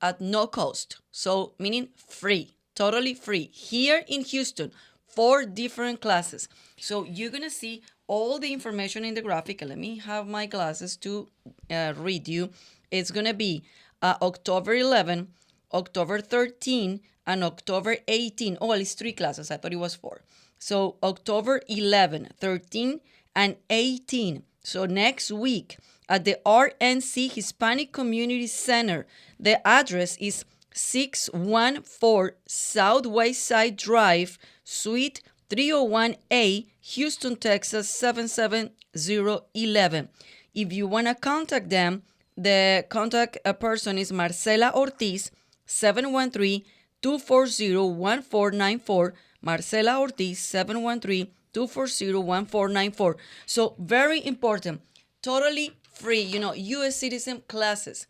at no cost. So, meaning free, totally free. Here in Houston, 4 different classes. So, you're going to see all the information in the graphic. Let me have my glasses to read you. It's going to be October 11, October 13, and October 18. Oh, it's 3 classes. I thought it was 4. So, October 11, 13, and 18. So next week at the RNC Hispanic Community Center. The address is 614 Southwest Side Drive, Suite 301A, Houston, Texas 77011. If you want to contact them, the contact person is Marcela Ortiz, 713-240-1494. Marcela Ortiz, 713-240-1494. So very important, totally free, U.S. citizen classes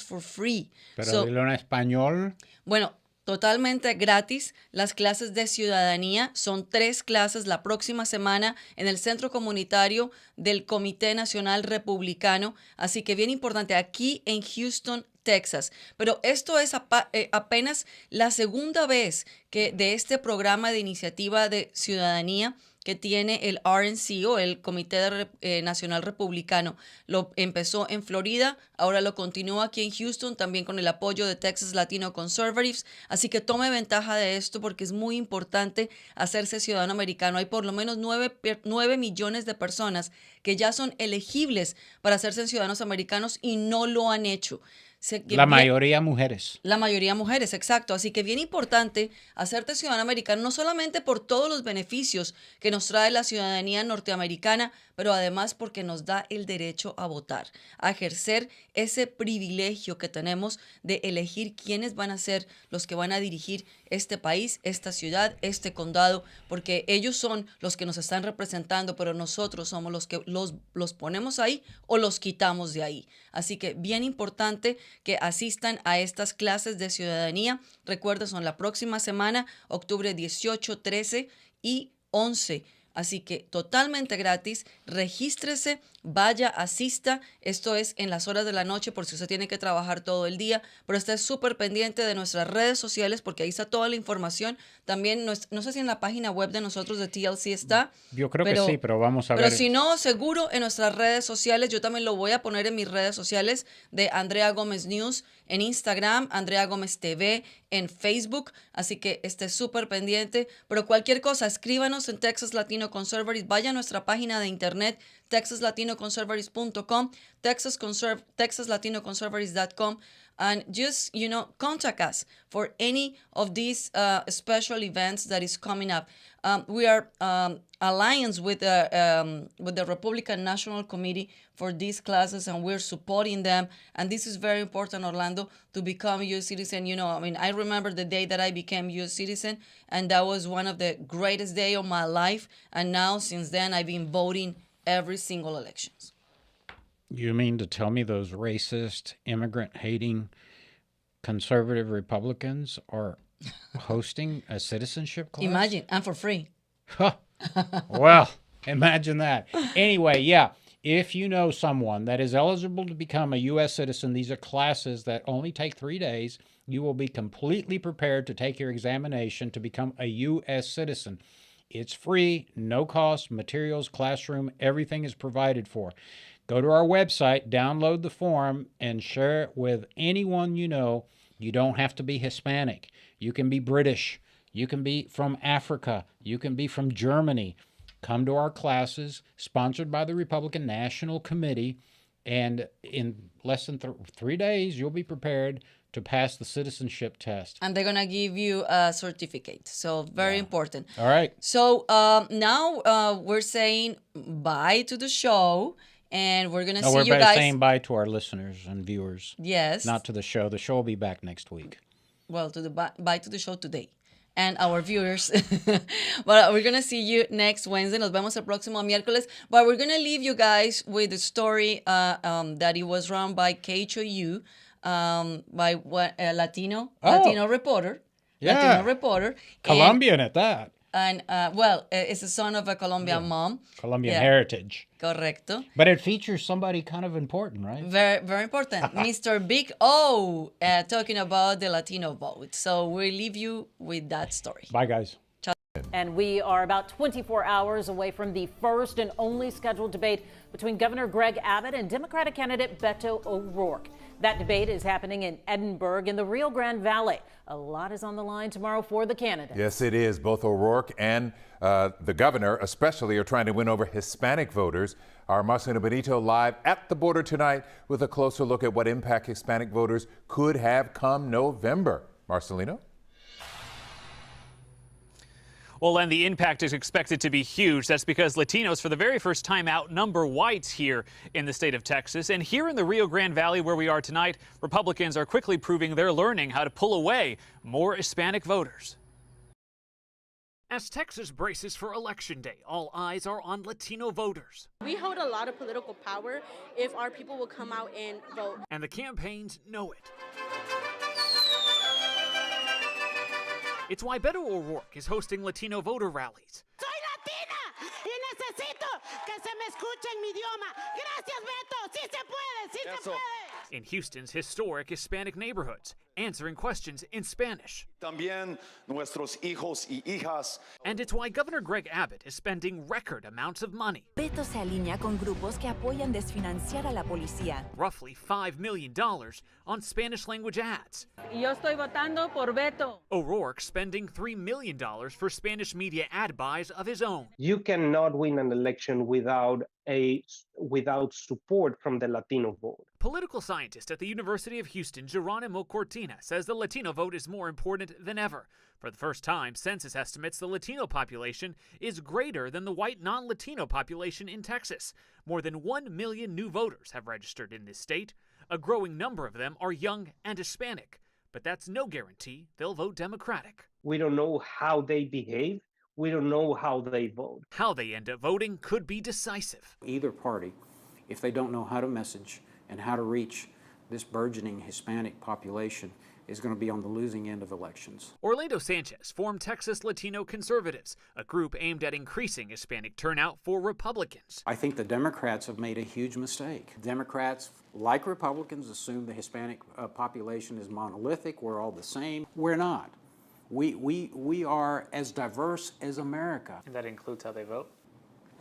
for free. Pero dilo en español. Bueno, totalmente gratis. Las clases de ciudadanía son 3 clases la próxima semana en el Centro Comunitario del Comité Nacional Republicano. Así que bien importante, aquí en Houston, Texas. Pero esto es apenas la segunda vez que de este programa de iniciativa de ciudadanía que tiene el RNC o el Comité Nacional Republicano. Lo empezó en Florida, ahora lo continúa aquí en Houston, también con el apoyo de Texas Latino Conservatives. Así que tome ventaja de esto porque es muy importante hacerse ciudadano americano. Hay por lo menos 9 millones de personas que ya son elegibles para hacerse ciudadanos americanos y no lo han hecho. La mayoría mujeres. La mayoría mujeres, exacto. Así que bien importante hacerte ciudadano americano, no solamente por todos los beneficios que nos trae la ciudadanía norteamericana, pero además porque nos da el derecho a votar, a ejercer ese privilegio que tenemos de elegir quiénes van a ser los que van a dirigir este país, esta ciudad, este condado, porque ellos son los que nos están representando, pero nosotros somos los que los ponemos ahí o los quitamos de ahí. Así que bien importante que asistan a estas clases de ciudadanía. Recuerda, son la próxima semana, octubre 18, 13 y 11. Así que totalmente gratis, regístrese, vaya, asista. Esto es en las horas de la noche por si usted tiene que trabajar todo el día, pero esté súper pendiente de nuestras redes sociales porque ahí está toda la información. También, no sé si en la página web de nosotros de TLC está. Yo creo que sí, pero vamos a ver. Pero si no, seguro en nuestras redes sociales. Yo también lo voy a poner en mis redes sociales de Andrea Gómez News en Instagram, Andrea Gómez TV en Facebook. Así que esté súper pendiente. Pero cualquier cosa, escríbanos en Texas Latino Conservatives. Vaya a nuestra página de internet, texaslatinoconservatives.com, texaslatinoconservatives.com. And just, contact us for any of these special events that is coming up. We are alliance with the Republican National Committee for these classes, and we're supporting them. And this is very important, Orlando, to become a U.S. citizen. I remember the day that I became U.S. citizen, and that was one of the greatest days of my life. And now, since then, I've been voting every single elections. You mean to tell me those racist, immigrant-hating, conservative Republicans are hosting a citizenship class? Imagine, and for free. Well, imagine that. Anyway, yeah, if you know someone that is eligible to become a U.S. citizen, these are classes that only take 3 days. You will be completely prepared to take your examination to become a U.S. citizen. It's free, no cost, materials, classroom, everything is provided for. Go to our website, download the form, and share it with anyone you know. You don't have to be Hispanic. You can be British. You can be from Africa. You can be from Germany. Come to our classes, sponsored by the Republican National Committee, and in less than 3 days, you'll be prepared to pass the citizenship test. And they're going to give you a certificate. So very important. All right. So now we're saying bye to the show. And we're going to see you we're guys. saying bye to our listeners and viewers. Yes. Not to the show. The show will be back next week. Well, bye to the show today. And our viewers. But we're going to see you next Wednesday. Nos vemos el próximo miércoles. But we're going to leave you guys with a story that it was run by KHOU, by Latino reporter. Yeah. Latino reporter. Colombian at that. And, it's the son of a Colombian mom. Colombian heritage. Correcto. But it features somebody kind of important, right? Very, very important. Mr. Big O talking about the Latino vote. So we leave you with that story. Bye, guys. And we are about 24 hours away from the first and only scheduled debate between Governor Greg Abbott and Democratic candidate Beto O'Rourke. That debate is happening in Edinburgh in the Rio Grande Valley. A lot is on the line tomorrow for the candidates. Yes, it is. Both O'Rourke and the governor especially are trying to win over Hispanic voters. Our Marcelino Benito live at the border tonight with a closer look at what impact Hispanic voters could have come November. Marcelino? Well, and the impact is expected to be huge. That's because Latinos, for the very first time, outnumber whites here in the state of Texas. And here in the Rio Grande Valley, where we are tonight, Republicans are quickly proving they're learning how to pull away more Hispanic voters. As Texas braces for Election Day, all eyes are on Latino voters. We hold a lot of political power if our people will come out and vote. And the campaigns know it. It's why Beto O'Rourke is hosting Latino voter rallies. Soy latina y necesito que se me escuche en mi idioma. Gracias, Beto. Sí se puede, sí se puede. In Houston's historic Hispanic neighborhoods, answering questions in Spanish. También nuestros hijos y hijas. And it's why Governor Greg Abbott is spending record amounts of money. Beto se alinea con grupos que apoyan desfinanciar a la policía. Roughly $5 million on Spanish language ads. Yo estoy votando por Beto. O'Rourke spending $3 million for Spanish media ad buys of his own. You cannot win an election without support from the Latino vote. Political scientist at the University of Houston, Geronimo Cortina, says the Latino vote is more important than ever. For the first time, census estimates the Latino population is greater than the white non-Latino population in Texas. More than 1 million new voters have registered in this state. A growing number of them are young and Hispanic. But that's no guarantee they'll vote Democratic. We don't know how they behave. We don't know how they vote. How they end up voting could be decisive. Either party, if they don't know how to message and how to reach this burgeoning Hispanic population, is going to be on the losing end of elections. Orlando Sanchez formed Texas Latino Conservatives, a group aimed at increasing Hispanic turnout for Republicans. I think the Democrats have made a huge mistake. Democrats, like Republicans, assume the Hispanic population is monolithic. We're all the same. We're not. We are as diverse as America. And that includes how they vote?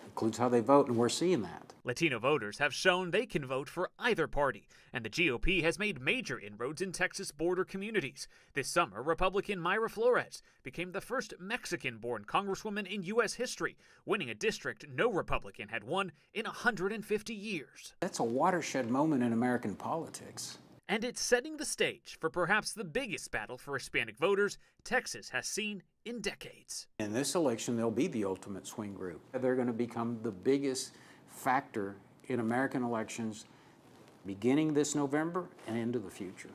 Includes how they vote, and we're seeing that. Latino voters have shown they can vote for either party, and the GOP has made major inroads in Texas border communities. This summer, Republican Mayra Flores became the first Mexican-born congresswoman in U.S. history, winning a district no Republican had won in 150 years. That's a watershed moment in American politics. And it's setting the stage for perhaps the biggest battle for Hispanic voters Texas has seen in decades. In this election, they'll be the ultimate swing group. They're going to become the biggest factor in American elections beginning this November and into the future.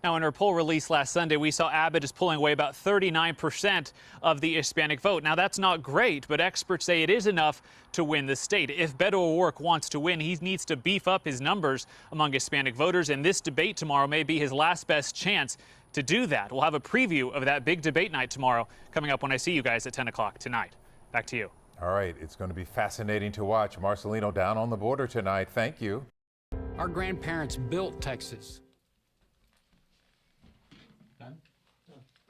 Now, in her poll release last Sunday, we saw Abbott is pulling away about 39% of the Hispanic vote. Now, that's not great, but experts say it is enough to win the state. If Beto O'Rourke wants to win, he needs to beef up his numbers among Hispanic voters, and this debate tomorrow may be his last best chance to do that. We'll have a preview of that big debate night tomorrow coming up when I see you guys at 10 o'clock tonight. Back to you. All right, it's going to be fascinating to watch. Marcelino down on the border tonight. Thank you. Our grandparents built Texas.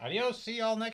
Adios. See y'all next